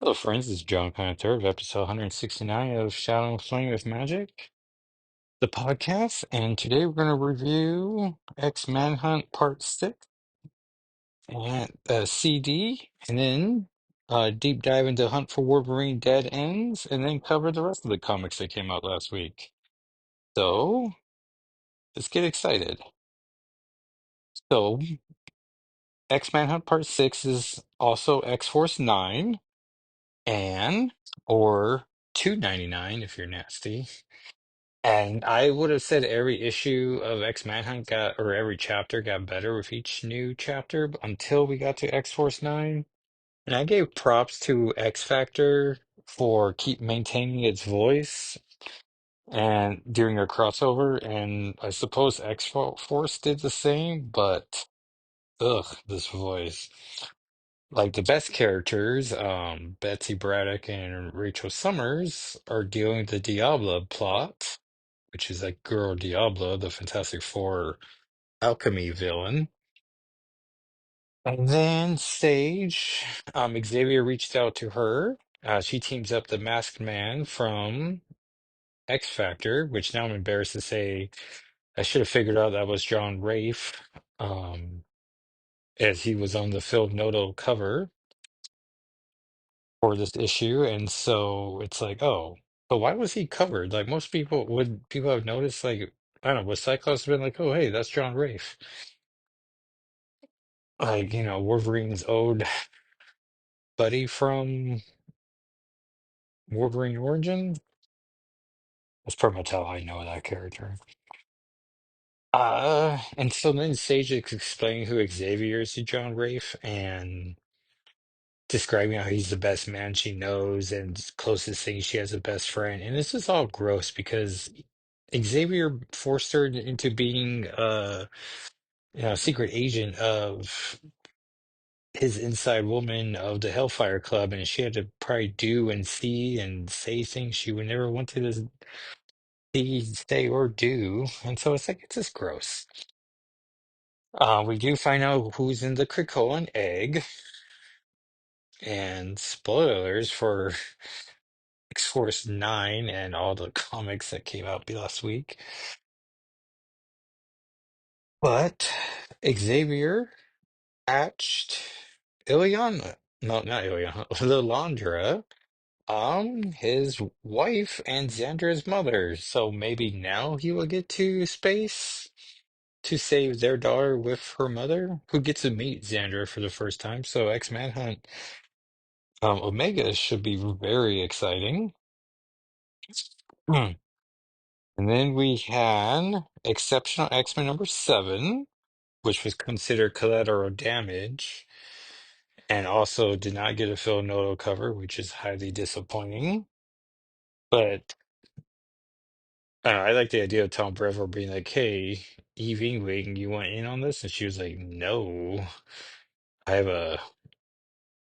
Hello, friends. This is John, kind of third of episode 169 of Shadow and Flame with Magic, the podcast. And today we're going to review X-Manhunt Part 6 and CD, and then deep dive into Hunt for Wolverine Dead Ends, and then cover the rest of the comics that came out last week. So let's get excited. So, X-Manhunt Part 6 is also X-Force 9, and, or 299 if you're nasty. And I would have said every issue of X-Manhunt got, or every chapter got better with each new chapter until we got to X-Force 9. And I gave props to X Factor for keep maintaining its voice and during a crossover. And I suppose X-Force did the same, but ugh, this voice. Like the best characters, Betsy Braddock and Rachel Summers are dealing with the Diablo plot, which is like Girl Diablo, the Fantastic Four alchemy villain. And then Sage, Xavier reached out to her. She teams up the Masked Man from X Factor, which now I'm embarrassed to say I should have figured out that was John Rafe, um, as he was on the Phil Noto cover for this issue. And so it's like, oh, but why was he covered? Like most people would people have noticed, like, I don't know, would Cyclops have been like, oh, hey, that's John Rafe? Like, Wolverine's old buddy from Wolverine Origin. That's pretty much how I know that character. And so then Sage is explaining who Xavier is to John Rafe and describing how he's the best man she knows and closest thing she has a best friend. And this is all gross because Xavier forced her into being secret agent of his inside woman of the Hellfire Club, and she had to probably do and see and say things she would never want to see, say, or do. And so it's like, it's just gross. We do find out who's in the Krakoan egg, and spoilers for X-Force 9 and all the comics that came out last week. But Xavier hatched Ileana. No, not Ileana. Lilandra, his wife and Xandra's mother. So maybe now he will get to space to save their daughter with her mother, who gets to meet Xandra for the first time. So X-Manhunt Omega should be very exciting. Hmm. And then we had Exceptional X-Men number 7, which was considered collateral damage, and also did not get a Phil Noto cover, which is highly disappointing. But I like the idea of Tom Brevoort being like, "Hey, Eve Wing, you want in on this?" And she was like, "No, I have a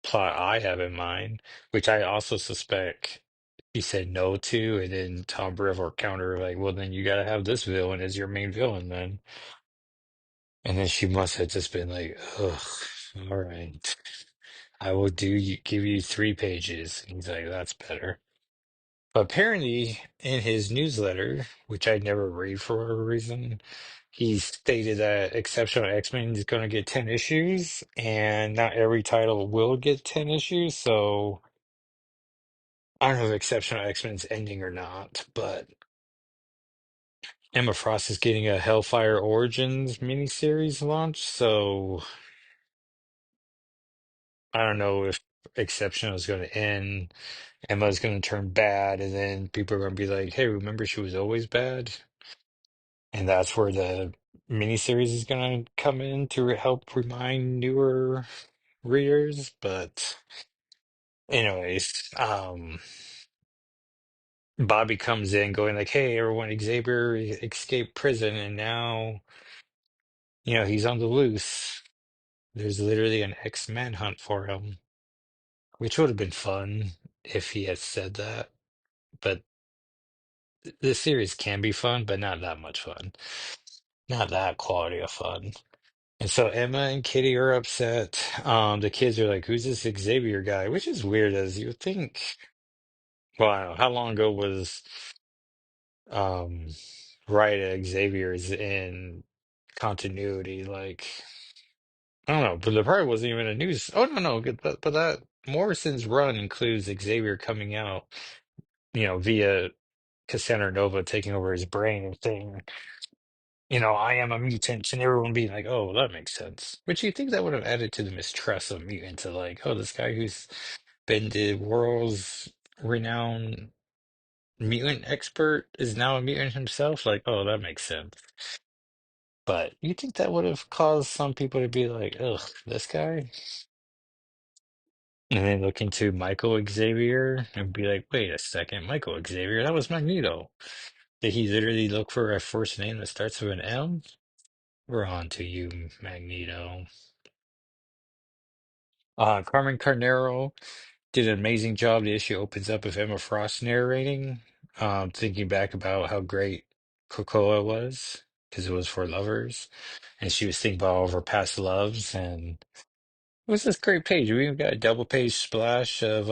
plot I have in mind," which I also suspect he said no to, and then Tom Brevoort counter like, "Well, then you got to have this villain as your main villain, then." And then she must have just been like, "Ugh, all right, I will give you 3 pages." And he's like, "That's better." But apparently, in his newsletter, which I never read for a reason, he stated that Exceptional X-Men is going to get 10 issues, and not every title will get 10 issues. So I don't know if Exceptional X-Men's ending or not, but Emma Frost is getting a Hellfire Origins miniseries launch. So I don't know if Exceptional is going to end. Emma's going to turn bad, and then people are going to be like, "Hey, remember she was always bad?" And that's where the miniseries is going to come in to help remind newer readers. But, anyways, Bobby comes in going like, "Hey, everyone, Xavier escaped prison, and now, he's on the loose. There's literally an X-Manhunt for him," which would have been fun if he had said that. But this series can be fun, but not that much fun. Not that quality of fun. And so Emma and Kitty are upset. The kids are like, "Who's this Xavier guy?" Which is weird, as you would think. Well, I don't know, how long ago was um Rita Xavier's in continuity? Like, I don't know, but there probably wasn't even a news. Oh no, no, but that Morrison's run includes Xavier coming out, via Cassandra Nova taking over his brain and saying, I am a mutant, and everyone being like, "Oh, well, that makes sense." Which you think that would have added to the mistrust of mutants, to like, "Oh, this guy who's been the world's renowned mutant expert is now a mutant himself." Like, oh, that makes sense. But you think that would have caused some people to be like, "Ugh, this guy?" And then look into Michael Xavier and be like, "Wait a second, Michael Xavier, that was Magneto. Did he literally look for a first name that starts with an M? We're on to you, Magneto." Carmen Carnero did an amazing job. The issue opens up with Emma Frost narrating, thinking back about how great Cocoa was because it was for lovers, and she was thinking about all of her past loves, and it was this great page. We even got a double page splash of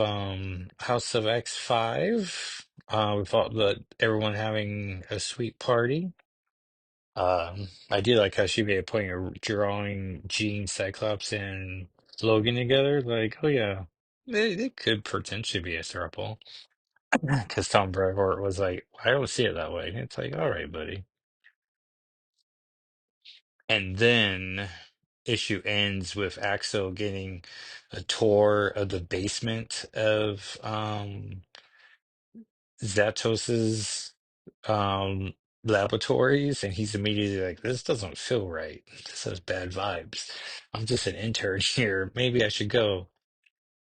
House of X5. With everyone having a sweet party. I do like how she made a point of drawing Jean, Cyclops, and Logan together. Like, oh yeah, they could potentially be a throuple. Because Tom Brevoort was like, I don't see it that way. And it's like, all right, buddy. And then issue ends with Axel getting a tour of the basement of Zatos's um laboratories, and he's immediately like, "This doesn't feel right. This has bad vibes. I'm just an intern here. Maybe I should go."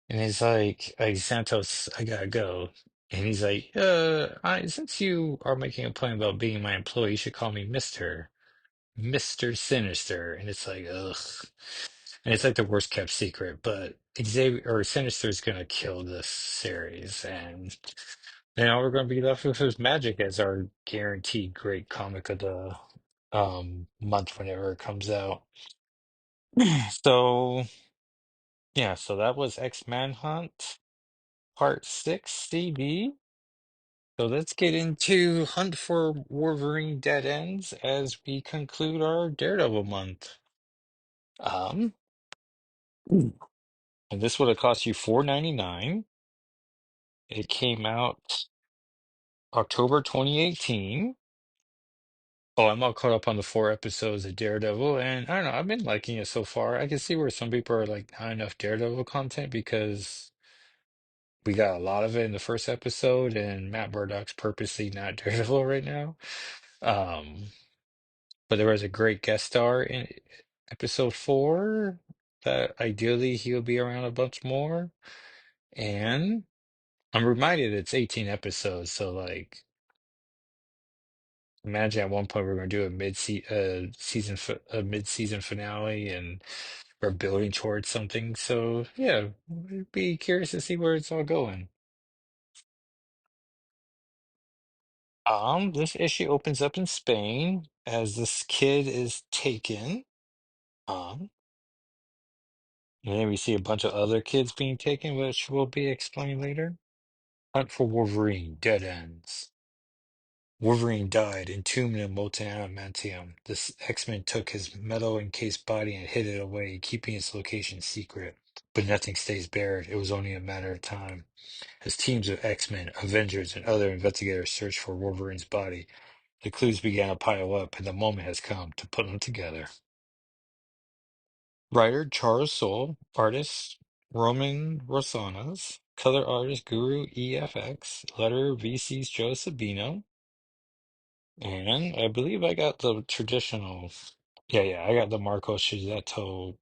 And he's like, Santos, I gotta go. And he's like, since you are making a point about being my employee, you should call me Mr. Sinister." And it's like, ugh. And it's like the worst kept secret, but Xavier or Sinister is gonna kill this series, and now we're gonna be left with his Magic as our guaranteed great comic of the month whenever it comes out. So yeah, so that was X-Manhunt Part 6 CD. So let's get into Hunt for Wolverine Dead Ends as we conclude our Daredevil month. Um, and this would have cost you $4.99. It came out October 2018. Oh, I'm all caught up on the 4 episodes of Daredevil, and I don't know, I've been liking it so far. I can see where some people are like, not enough Daredevil content because we got a lot of it in the first episode, and Matt Murdock's purposely not Daredevil right now. Um, but there was a great guest star in episode 4 that ideally he'll be around a bunch more. And I'm reminded it's 18 episodes, so like imagine at one point we're going to do a mid-season finale, and we're building towards something. So yeah, we'd be curious to see where it's all going. This issue opens up in Spain as this kid is taken. Um, and then we see a bunch of other kids being taken, which will be explained later. Hunt for Wolverine, dead ends. Wolverine died, entombed in molten adamantium. This X-Men took his metal-encased body and hid it away, keeping its location secret. But nothing stays buried. It was only a matter of time. As teams of X-Men, Avengers, and other investigators searched for Wolverine's body, the clues began to pile up, and the moment has come to put them together. Writer Charles Soule, artist Roman Rosanas, color artist Guru EFX, letterer VC's Joe Sabino, and I believe I got the traditional. Yeah, I got the Marco Scizzetto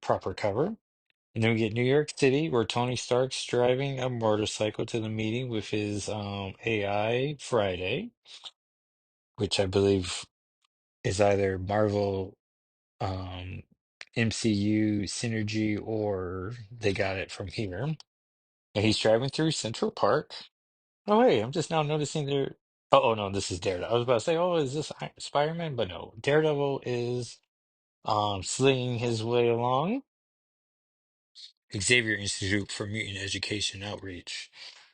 proper cover. And then we get New York City, where Tony Stark's driving a motorcycle to the meeting with his AI Friday, which I believe is either Marvel um MCU synergy or they got it from here. And he's driving through Central Park. Oh hey, I'm just now noticing there. Oh no, this is Daredevil. I was about to say, oh, is this Spider-Man? But no, Daredevil is slinging his way along. Xavier Institute for Mutant Education Outreach.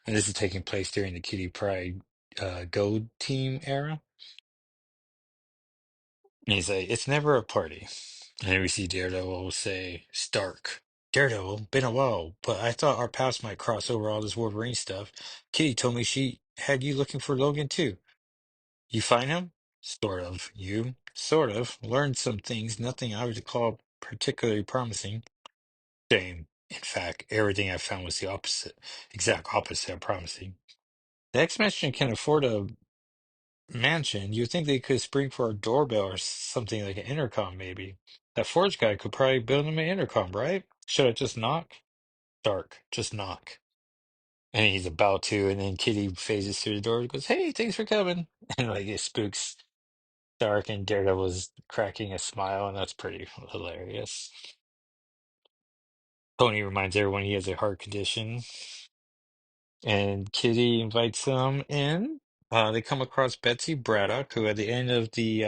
And this is taking place during the Kitty Pryde Go Team era. And he's like, it's never a party. And then we see Daredevil say, Stark. Daredevil, been a while, but I thought our paths might cross over all this Wolverine stuff. Kitty told me she had you looking for Logan too. You find him? Sort of. You? Sort of. Learned some things, nothing I would call particularly promising. Same. In fact, everything I found was the opposite, exact opposite of promising. The X-Men can afford a mansion. You'd think they could spring for a doorbell or something like an intercom, maybe. That Forge guy could probably build him an intercom, right? Should I just knock? Dark, just knock. And he's about to, and then Kitty phases through the door and goes, Hey, thanks for coming. And like it spooks Dark, and Daredevil's cracking a smile, and that's pretty hilarious. Tony reminds everyone he has a heart condition, and Kitty invites them in. They come across Betsy Braddock, who at the end of the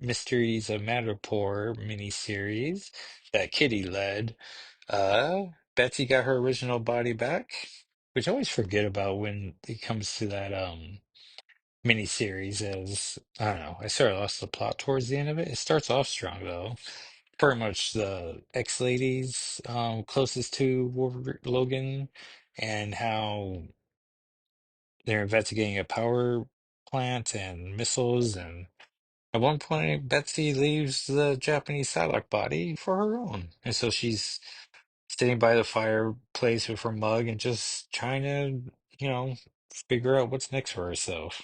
Mysteries of Madripoor miniseries that Kitty led, Betsy got her original body back, which I always forget about when it comes to that miniseries. As I don't know, I sort of lost the plot towards the end of it. It starts off strong though. Pretty much the ex-ladies closest to Logan, and how they're investigating a power plant and missiles. And at one point, Betsy leaves the Japanese Psylocke body for her own. And so she's sitting by the fireplace with her mug and just trying to, figure out what's next for herself.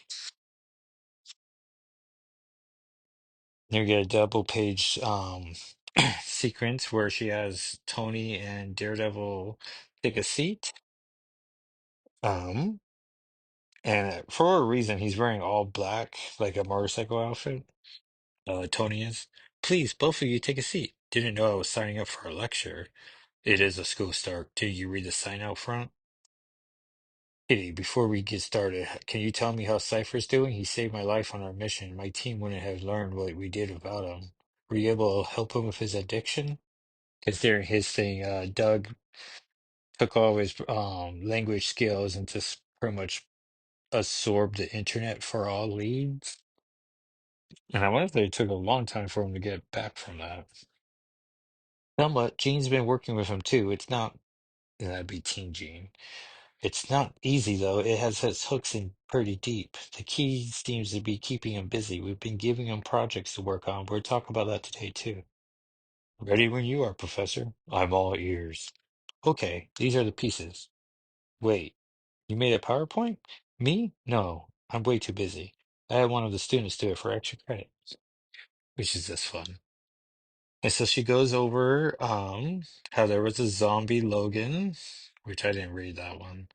You get a double page sequence where she has Tony and Daredevil take a seat. Um, and for a reason, he's wearing all black, like a motorcycle outfit. Tony is. Please, both of you take a seat. Didn't know I was signing up for a lecture. It is a school start. Did you read the sign out front? Kitty, before we get started, can you tell me how Cypher's doing? He saved my life on our mission. My team wouldn't have learned what we did without him. Were you able to help him with his addiction? Because during his thing, Doug took all his language skills and just pretty much absorbed the internet for all leads. And I wonder if it took a long time for him to get back from that. Somewhat, Gene's been working with him too. It's not, that'd be Teen Gene. It's not easy though. It has its hooks in pretty deep. The key seems to be keeping him busy. We've been giving him projects to work on. We'll talk about that today too. Ready when you are, Professor. I'm all ears. Okay, these are the pieces. Wait, you made a PowerPoint? Me? No, I'm way too busy. I had one of the students do it for extra credit, which is just fun. And so she goes over how there was a zombie Logan, which I didn't read that one.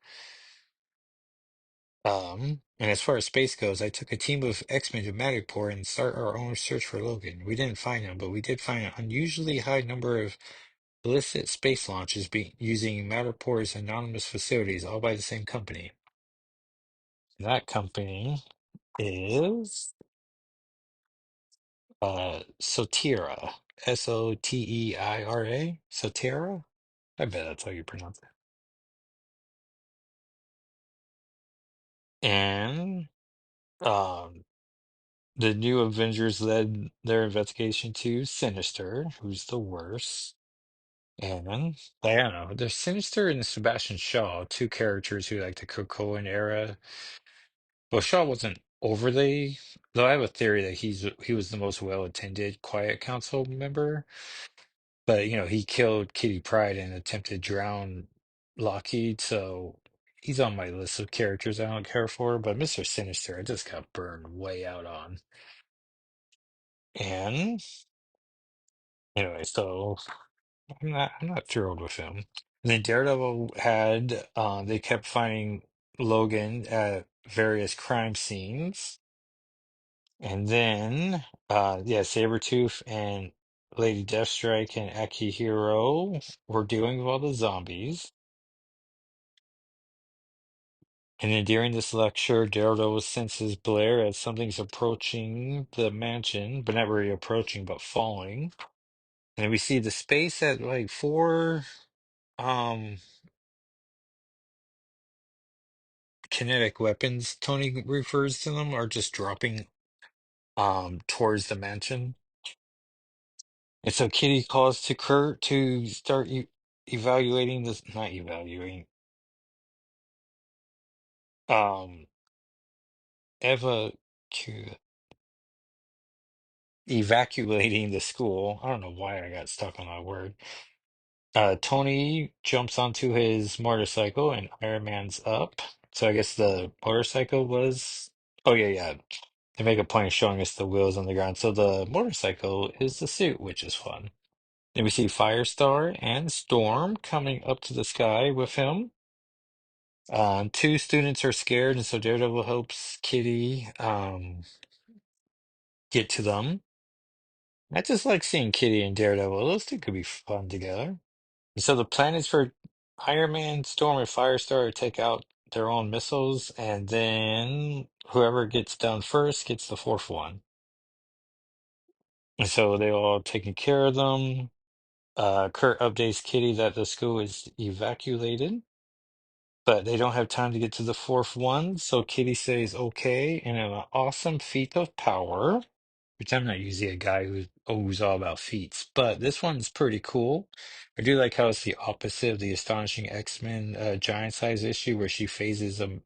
And as far as space goes, I took a team of X-Men to Magik and start our own search for Logan. We didn't find him, but we did find an unusually high number of illicit space launches using Matterport's anonymous facilities, all by the same company. That company is Sotira. Soteira? Sotira? I bet that's how you pronounce it. And um, the new Avengers led their investigation to Sinister, who's the worst. And I don't know, there's Sinister and Sebastian Shaw, two characters who like the Krakoan era. Well, Shaw wasn't overly, though I have a theory that he was the most well-attended Quiet Council member. But he killed Kitty Pryde and attempted to drown Lockheed, so he's on my list of characters I don't care for. But Mr. Sinister, I just got burned way out on. And anyway, so I'm not thrilled with him. And then Daredevil had they kept finding Logan at various crime scenes. And then yeah, Sabretooth and Lady Deathstrike and Akihiro were dealing with all the zombies. And then during this lecture, Daredevil senses Blair as something's approaching the mansion, but not really approaching, but falling. And we see the space at like four um kinetic weapons, Tony refers to them, are just dropping towards the mansion. And so Kitty calls to Kurt to start evaluating this, not evaluating, um, Eva, evacuating the school. I don't know why I got stuck on that word. Tony jumps onto his motorcycle and Iron Man's up. So I guess the motorcycle was. Oh, yeah, yeah. They make a point of showing us the wheels on the ground. So the motorcycle is the suit, which is fun. Then we see Firestar and Storm coming up to the sky with him. Two students are scared, and so Daredevil helps Kitty get to them. I just like seeing Kitty and Daredevil. Those two could be fun together. And so the plan is for Iron Man, Storm, and Firestar to take out their own missiles, and then whoever gets done first gets the fourth one. And so they all taking care of them. Kurt updates Kitty that the school is evacuated, but they don't have time to get to the fourth one. So Kitty says, okay, and in an awesome feat of power, which I'm not usually a guy who's all about feats, but this one's pretty cool. I do like how it's the opposite of the astonishing X-Men giant size issue where she phases a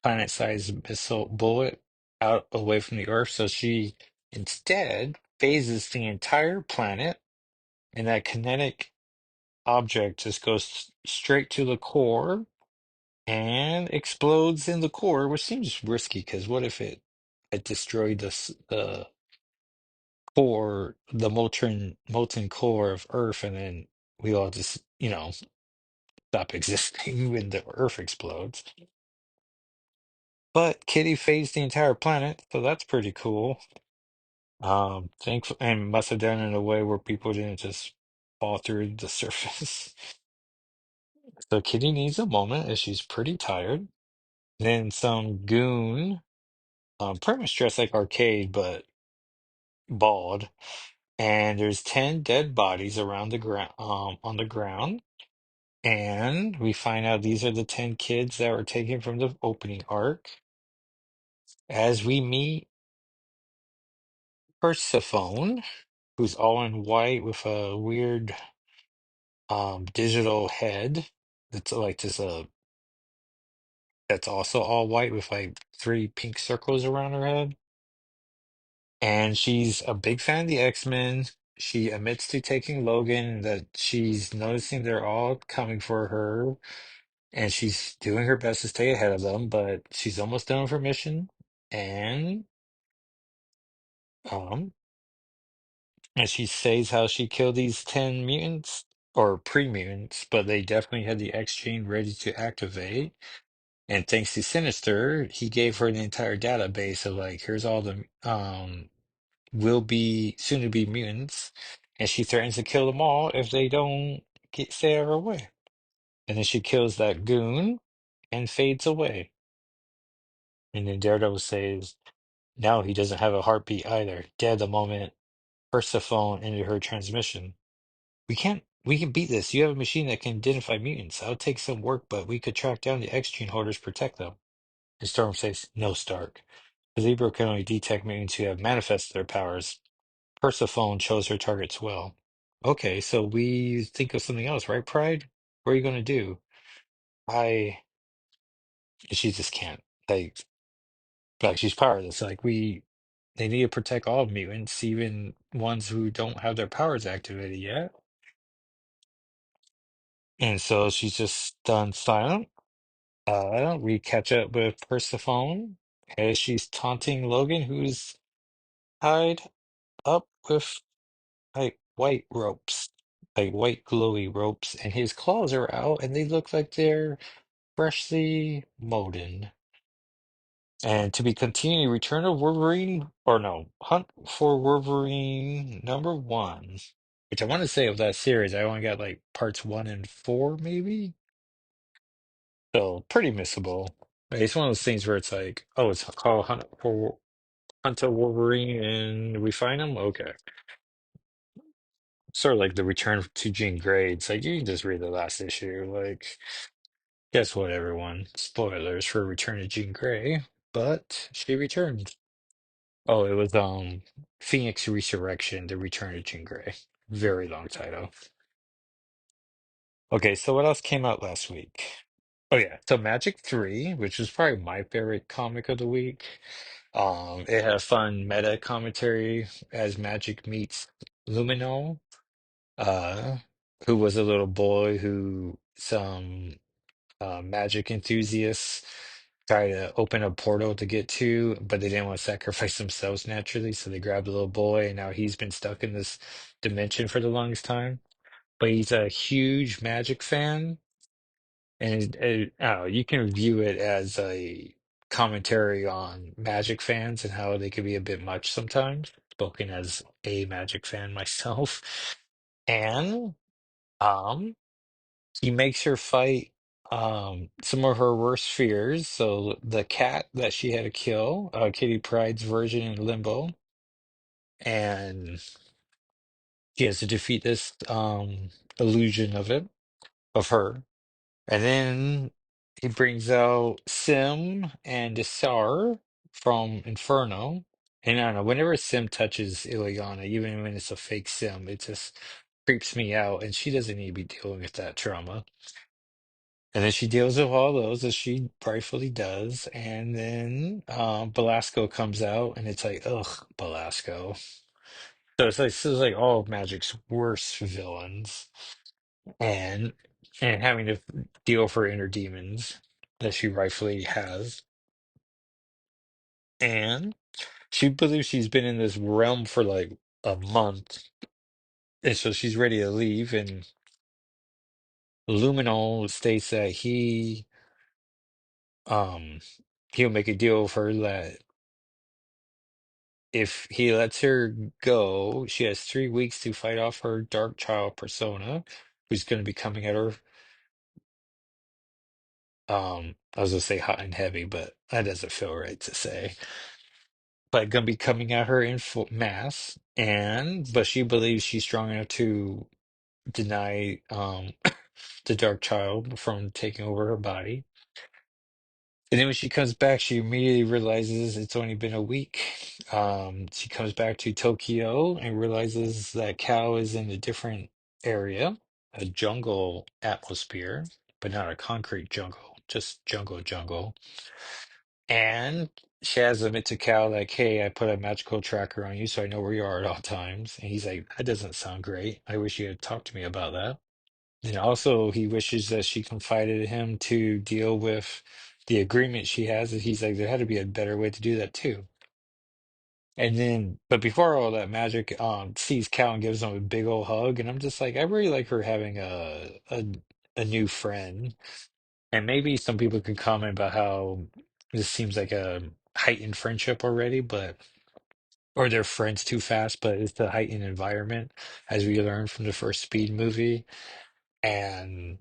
planet-sized missile bullet out away from the Earth. So she instead phases the entire planet, and that kinetic object just goes straight to the core and explodes in the core, which seems risky because what if it destroyed the core, the molten core of Earth, and then we all just, stop existing when the Earth explodes. But Kitty phased the entire planet, so that's pretty cool. Thankful and must have done it in a way where people didn't just fall through the surface. So Kitty needs a moment as she's pretty tired. Then some goon, pretty much dressed like Arcade, but bald. And there's 10 dead bodies around the ground, on the ground. And we find out these are the 10 kids that were taken from the opening arc. As we meet Persephone, who's all in white with a weird digital head that's like just that's also all white with like three pink circles around her head. And she's a big fan of the X-Men. She admits to taking Logan, that she's noticing they're all coming for her, and she's doing her best to stay ahead of them, but she's almost done with her mission. And um, and she says how she killed these 10 mutants or pre-mutants, but they definitely had the X gene ready to activate. And thanks to Sinister, he gave her the entire database of like, here's all the will be soon to be mutants, and she threatens to kill them all if they don't stay out of her way. And then she kills that goon and fades away. And then Daredevil says, "No, he doesn't have a heartbeat either. Dead the moment Persephone ended her transmission. We can beat this. You have a machine that can identify mutants. That'll take some work, but we could track down the X gene holders, protect them." And Storm says, "No, Stark. The Libra can only detect mutants who have manifested their powers. Persephone chose her targets well." Okay, so we think of something else, right, Pride? What are you gonna do? I she just can't. Like she's powerless. They need to protect all mutants, even ones who don't have their powers activated yet. And so she's just done silent. We catch up with Persephone as she's taunting Logan, who's tied up with like white ropes, like white glowy ropes, and his claws are out and they look like they're freshly molden. And to be continuing, Return of Wolverine, or no, Hunt for Wolverine #1, which I want to say of that series, I only got like parts 1 and 4, maybe. So pretty missable. Like, it's one of those things where it's like, oh, it's called Hunt for Wolverine, and we find him. Okay, Sort of like the return to Jean Grey. It's like you can just read the last issue. Like, guess what, everyone? Spoilers for Return to Jean Grey, but she returned. Oh, it was Phoenix Resurrection, The Return of Jean Grey. Very long title. Okay, so what else came out last week? Oh yeah, so Magic 3, which was probably my favorite comic of the week. It had a fun meta commentary as Magic meets Luminol, uh, who was a little boy who some magic enthusiasts try to open a portal to get to, but they didn't want to sacrifice themselves naturally, so they grabbed the little boy, and now he's been stuck in this dimension for the longest time. But he's a huge Magic fan, and you can view it as a commentary on Magic fans and how they can be a bit much sometimes, spoken as a Magic fan myself. And um, he makes her fight some of her worst fears. So the cat that she had to kill, Kitty Pryde's version in Limbo, and she has to defeat this illusion of it, of her. And then he brings out Sim and Isar from Inferno. And I don't know, whenever Sim touches Ileana, even when it's a fake Sim, it just creeps me out. And she doesn't need to be dealing with that trauma. And then she deals with all those as she rightfully does. And then Belasco comes out and it's like, ugh, Belasco. So it's like all of Magic's worst villains and having to deal with her inner demons that she rightfully has. And she believes she's been in this realm for like a month. And so she's ready to leave. And Luminol states that um he'll make a deal with her that if he lets her go, she has 3 weeks to fight off her dark child persona, who's going to be coming at her. I was gonna say hot and heavy, but that doesn't feel right to say. But gonna be coming at her in full mass, and but she believes she's strong enough to deny the dark child from taking over her body. And then when she comes back, she immediately realizes it's only been a week. She comes back to Tokyo and realizes that Cal is in a different area, a jungle atmosphere, but not a concrete jungle, just jungle. And she has admit to Cal like, "Hey, I put a magical tracker on you, so I know where you are at all times." And he's like, "That doesn't sound great. I wish you had talked to me about that." And also, he wishes that she confided in him to deal with the agreement she has. And he's like, there had to be a better way to do that too. And then, but before all that, Magic sees Cal and gives him a big old hug. And I'm just like, I really like her having a new friend. And maybe some people could comment about how this seems like a heightened friendship already, but or they're friends too fast, but it's the heightened environment, as we learned from the first Speed movie. And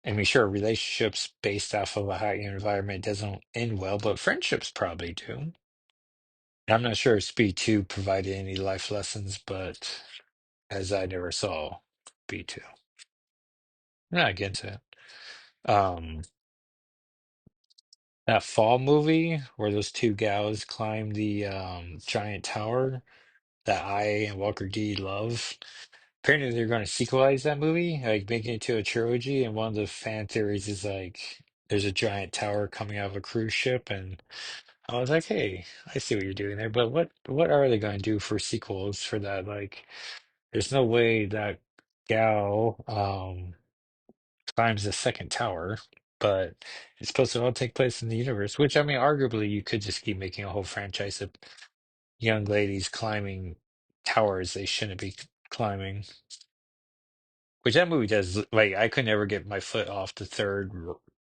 I mean, sure, relationships based off of a high environment doesn't end well, but friendships probably do. I'm not sure if Speed 2 provided any life lessons, but as I never saw Speed 2. I'm not against it. Um, that Fall movie where those two gals climb the giant tower that I and Walker D love. Apparently, they're going to sequelize that movie, like making it to a trilogy. And one of the fan theories is like there's a giant tower coming out of a cruise ship, and I was like, hey, I see what you're doing there, but what are they going to do for sequels for that? Like, there's no way that gal climbs the second tower, but it's supposed to all take place in the universe. Which I mean, arguably, you could just keep making a whole franchise of young ladies climbing towers they shouldn't be climbing. Which that movie does, like, I could never get my foot off the third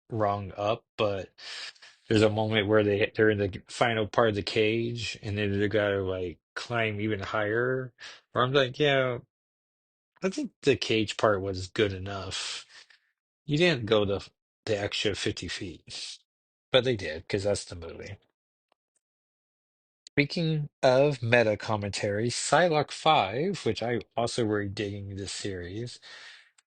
rung up, but there's a moment where they're in the final part of the cage, and then they gotta like climb even higher. Where I'm like, yeah, I think the cage part was good enough. You didn't go the extra 50 feet, but they did because that's the movie. Speaking of meta commentary, Psylocke 5, which I also really digging this series,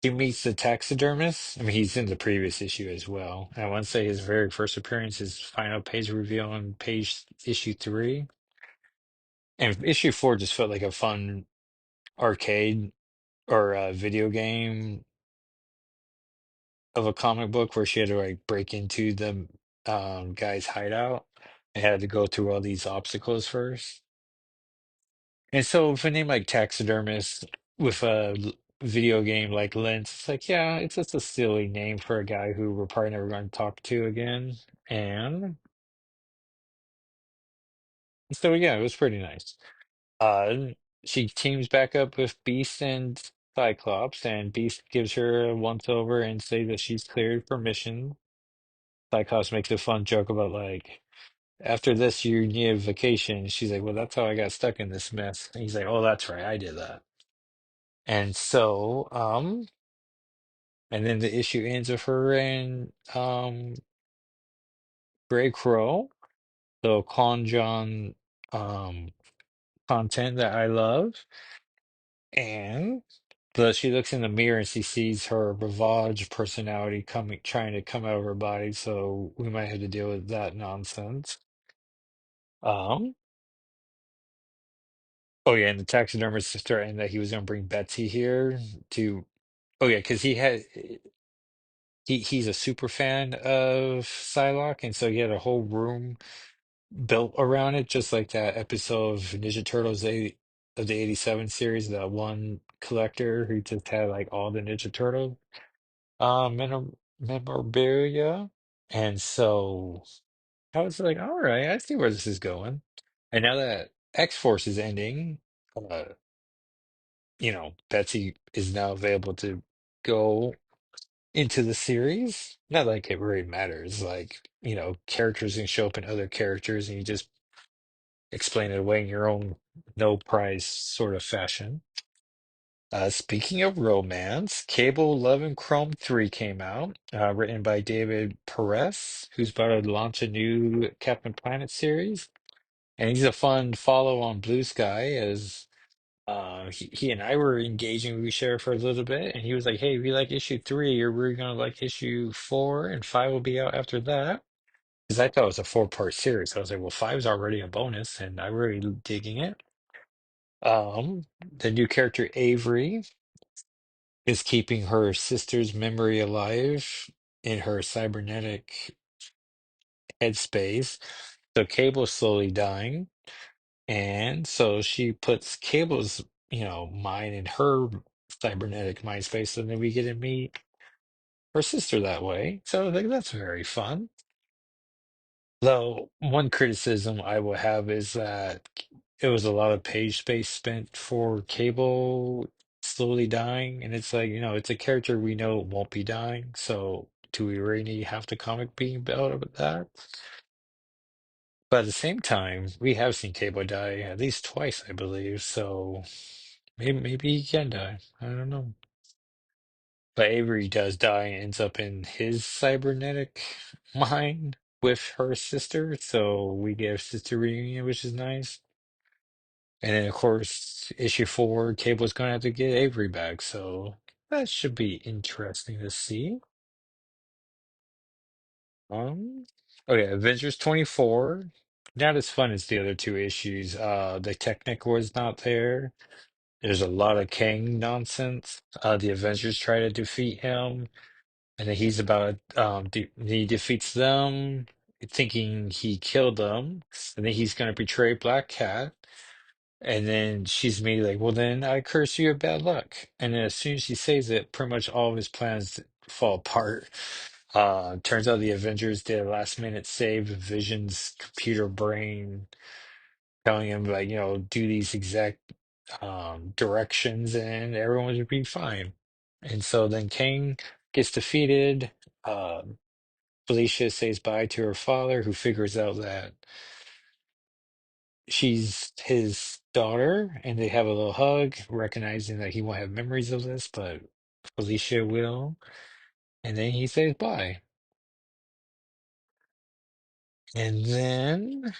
he meets the taxidermist. I mean, he's in the previous issue as well. I want to say his very first appearance, his final page reveal on page issue 3. And issue 4 just felt like a fun arcade or video game of a comic book where she had to like break into the guy's hideout and had to go through all these obstacles first. And so with a name like taxidermist with a video game like Lens, it's like, yeah, it's just a silly name for a guy who we're probably never going to talk to again. And so yeah, it was pretty nice. Uh she teams back up with Beast and Cyclops, and Beast gives her a once over and say that she's cleared for mission. Cyclops makes a fun joke about like, after this you need a vacation. She's like, well, that's how I got stuck in this mess. And he's like, oh, that's right, I did that. And so, and then the issue ends with her and Grey Crow. So Con John content that I love. And she looks in the mirror and she sees her Ravage personality coming, trying to come out of her body. So we might have to deal with that nonsense. Um, oh yeah, and the taxidermist threatened that he was going to bring Betsy here to. Oh yeah, because he's a super fan of Psylocke, and so he had a whole room built around it, just like that episode of Ninja Turtles of the '87 series, that one collector who just had like all the Ninja Turtle memorabilia. And so I was like, all right, I see where this is going. And now that X-Force is ending, uh, Betsy is now available to go into the series. Not like it really matters. Like, characters can show up in other characters and you just explain it away in your own no prize sort of fashion. Speaking of romance, Cable Love and Chrome 3 came out, written by David Perez, who's about to launch a new Captain Planet series. And he's a fun follow on Blue Sky, as he and I were engaging with each other for a little bit. And he was like, hey, if you like issue 3, you're really going to like issue 4, and 5 will be out after that. Because I thought it was a 4-part series. I was like, well, 5's already a bonus, and I'm really digging it. The new character Avery is keeping her sister's memory alive in her cybernetic headspace. So Cable's slowly dying, and so she puts Cable's, mind in her cybernetic mind space, and then we get to meet her sister that way. So I think that's very fun. Though one criticism I will have is that it was a lot of page space spent for Cable slowly dying, and it's like, it's a character we know won't be dying, so do we really need half the comic being about that? But at the same time, we have seen Cable die at least twice, I believe, so maybe he can die. I don't know. But Avery does die and ends up in his cybernetic mind with her sister, so we get a sister reunion, which is nice. And then, of course, issue 4, Cable's gonna have to get Avery back, so that should be interesting to see. Um, okay, Avengers 24. Not as fun as the other two issues. The Technic was not there. There's a lot of Kang nonsense. The Avengers try to defeat him. And then he's about he defeats them, thinking he killed them, and then he's gonna betray Black Cat. And then she's immediately like, "Well, then I curse you of bad luck." And then as soon as she says it, pretty much all of his plans fall apart. Turns out the Avengers did a last minute save of Vision's computer brain, telling him like, do these exact directions, and everyone would be fine. And so then Kang gets defeated. Um, Felicia says bye to her father, who figures out that she's his daughter, and they have a little hug, recognizing that he won't have memories of this, but Felicia will. And then he says bye. And then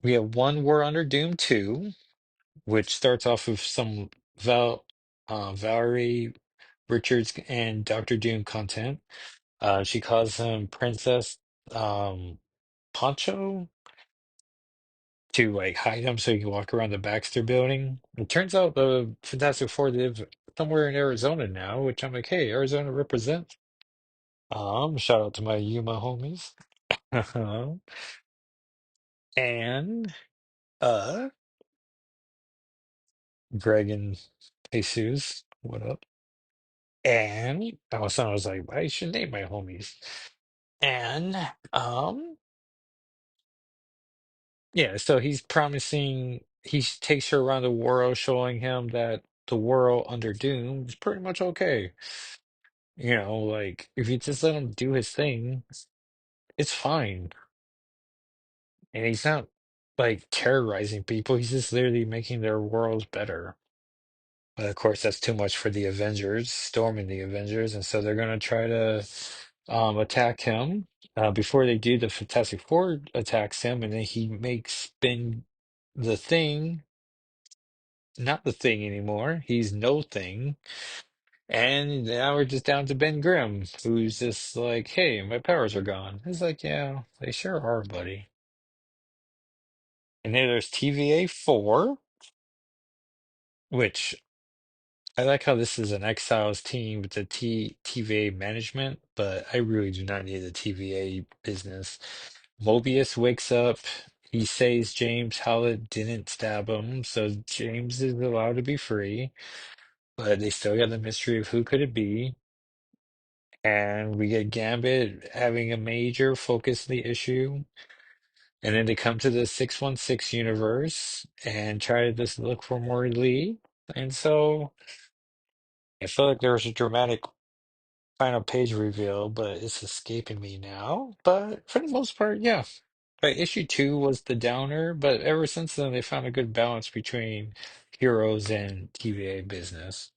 We have One War Under Doom 2, which starts off with some Valerie Richards and Doctor Doom content. She calls him Princess um, Poncho to like hide him so he can walk around the Baxter building. It turns out the Fantastic Four live somewhere in Arizona now, which I'm like, hey, Arizona represents. Shout out to my Yuma homies. And uh Greg and Jesus, what up? And all of a sudden I was like, I should name my homies. And um yeah, so he's promising he takes her around the world, showing him that the world under Doom is pretty much okay. Like if you just let him do his thing, it's fine. And he's not like terrorizing people, he's just literally making their worlds better. But of course, that's too much for the Avengers, storming the Avengers, and so they're gonna try to attack him. Before they do, the Fantastic Four attacks him, and then he makes spin the thing, not the thing anymore. He's no thing. And now we're just down to Ben Grimm, who's just like, hey, my powers are gone. It's like, yeah, they sure are, buddy. And then there's TVA 4, which I like how this is an Exiles team with the TVA management, but I really do not need the TVA business. Mobius wakes up. He says James Howlett didn't stab him, so James is allowed to be free, but they still got the mystery of who could it be. And we get Gambit having a major focus in the issue. And then they come to the 616 universe and try to just look for more Lee. And so I feel like there was a dramatic final page reveal, but it's escaping me now. But for the most part, yeah. Like issue two was the downer, but ever since then they found a good balance between heroes and TVA business.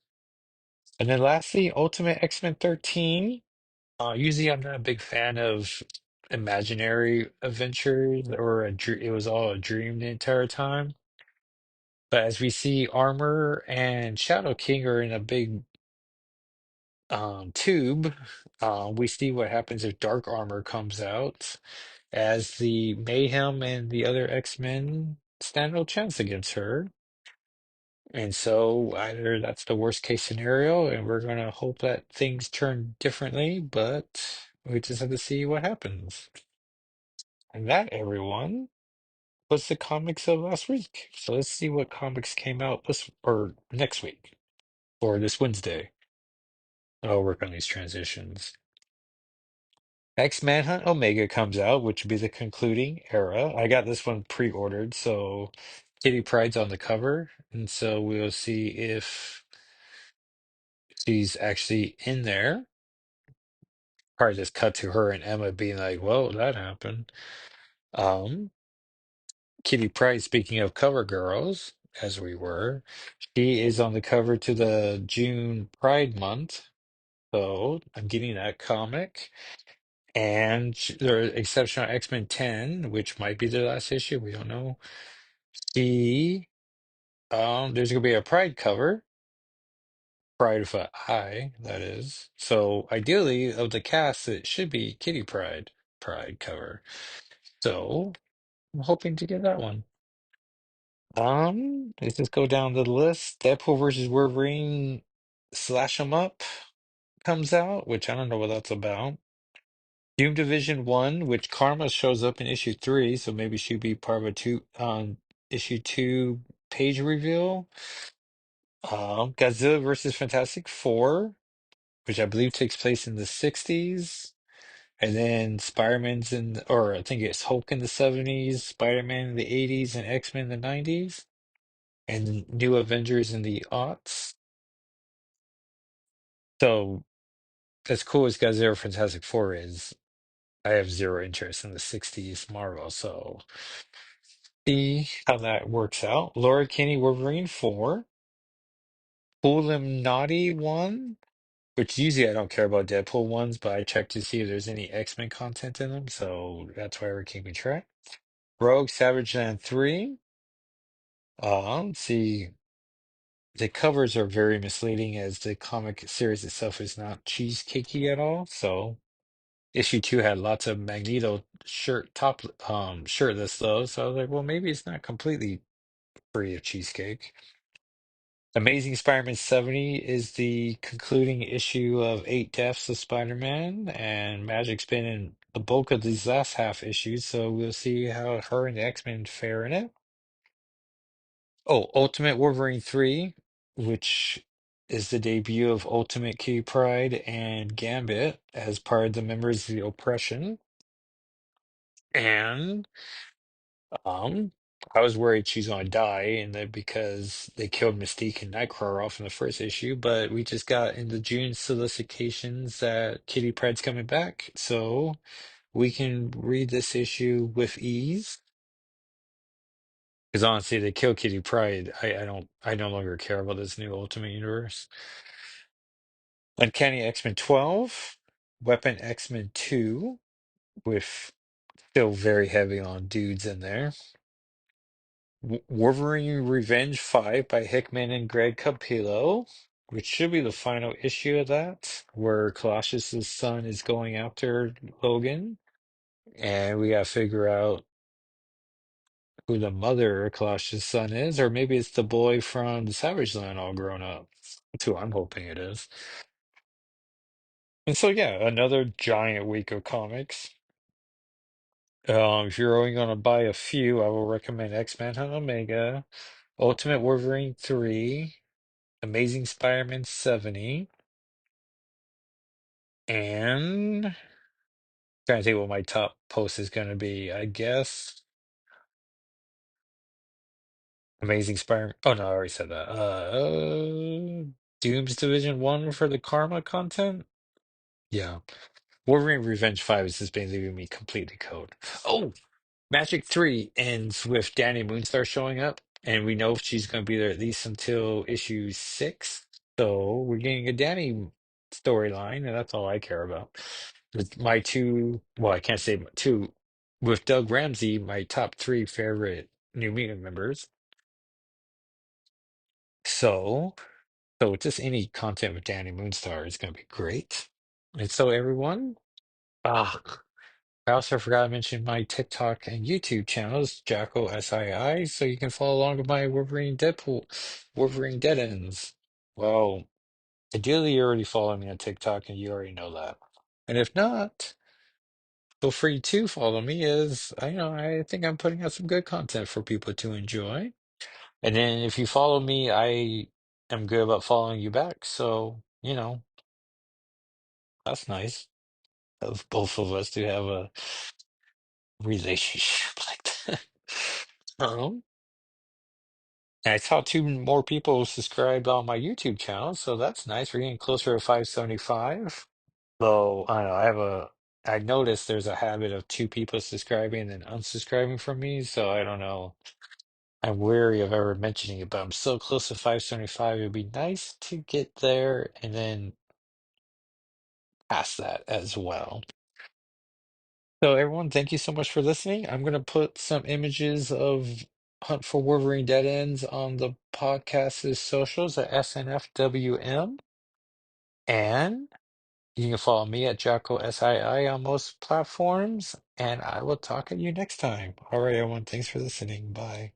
And then lastly, Ultimate X-Men 13. Usually I'm not a big fan of imaginary adventures or it was all a dream the entire time. But as we see Armor and Shadow King are in a big tube, we see what happens if Dark Armor comes out as the Mayhem and the other X-Men stand no chance against her. And so either that's the worst case scenario, and we're gonna hope that things turn differently, but we just have to see what happens. And that, everyone, was the comics of last week. So let's see what comics came out this or next week or this Wednesday. I'll work on these transitions. X-Manhunt Omega comes out, which would be the concluding era. I got this one pre-ordered, so Kitty Pryde's on the cover, and so we'll see if she's actually in there. Probably just cut to her and Emma being like, "Well, that happened." Um, Kitty Pryde, speaking of cover girls, as we were, she is on the cover to the June Pride Month, so I'm getting that comic. And their Exceptional X-Men 10, which might be their last issue, we don't know. She, there's gonna be a Pride cover, Pride with a I, that is. So ideally, of the cast, it should be Kitty Pride cover. So I'm hoping to get that one. Let's just go down the list. Deadpool versus Wolverine Slash 'em Up comes out, which I don't know what that's about. Doom Division 1, which Karma shows up in issue 3, so maybe she'd be part of a issue 2 page reveal. Godzilla versus Fantastic Four, which I believe takes place in the 60s. And then Spider-Man's or I think it's Hulk in the 70s, Spider-Man in the 80s, and X-Men in the 90s. And New Avengers in the aughts. So, as cool as Godzilla Fantastic Four is, I have zero interest in the 60s Marvel, so see how that works out. Laura Kinney Wolverine 4. Cool 'em Naughty 1, which usually I don't care about Deadpool ones, but I check to see if there's any X-Men content in them, so that's why we're keeping track. Rogue Savage Land 3. Let's see. The covers are very misleading as the comic series itself is not cheesecakey at all. So issue 2 had lots of Magneto shirtless though. So I was like, well, maybe it's not completely free of cheesecake. Amazing Spider-Man 70 is the concluding issue of Eight Deaths of Spider-Man, and Magic's been in the bulk of these last half issues, so we'll see how her and the X-Men fare in it. Oh, Ultimate Wolverine 3, which is the debut of Ultimate Kitty Pryde and Gambit as part of the members of the Oppression. And Um, I was worried she's gonna die, and that because they killed Mystique and Nightcrawler off in the first issue, but we just got in the June solicitations that Kitty Pryde's coming back, so we can read this issue with ease. Because honestly, they kill Kitty Pryde. I no longer care about this new Ultimate Universe. Uncanny X-Men 12, Weapon X-Men 2, with still very heavy on dudes in there. Wolverine Revenge 5 by Hickman and Greg Capullo, which should be the final issue of that, where Colossus's son is going after Logan, and we gotta figure out who the mother of Colossus's son is, or maybe it's the boy from the Savage Land all grown up. That's who I'm hoping it is. And so yeah, another giant week of comics. If you're only gonna buy a few, I will recommend X-Manhunt Omega, Ultimate Wolverine 3. Amazing Spider-Man 70, and trying to think what my top post is going to be. I guess Amazing Spider. Oh no, I already said that. Doom's Division 1 for the Karma content. Yeah, Wolverine Revenge 5 is just been leaving me completely cold. Oh, Magic 3 ends with Danny Moonstar showing up, and we know she's going to be there at least until issue 6. So we're getting a Danny storyline, and that's all I care about. With my two, well, I can't say two, with Doug Ramsey, my top three favorite New Mutant members. So, so just any content with Danny Moonstar is going to be great. And so, everyone, ah, I also forgot to mention my TikTok and YouTube channels, Jacko SII, so you can follow along with my Wolverine Dead Ends. Well, ideally, you already follow me on TikTok and you already know that. And if not, feel free to follow me as I think I'm putting out some good content for people to enjoy. And then if you follow me, I am good about following you back. So, that's nice of both of us to have a relationship like that. Um, and I saw two more people subscribed on my YouTube channel, so that's nice. We're getting closer to 575. Though I don't know, I noticed there's a habit of two people subscribing and then unsubscribing from me, so I don't know. I'm wary of ever mentioning it, but I'm so close to 575. It'd be nice to get there and then past that as well. So, everyone, thank you so much for listening. I'm going to put some images of Hunt for Wolverine Dead Ends on the podcast's socials at SNFWM. And you can follow me at Jocko SII on most platforms. And I will talk to you next time. All right, everyone. Thanks for listening. Bye.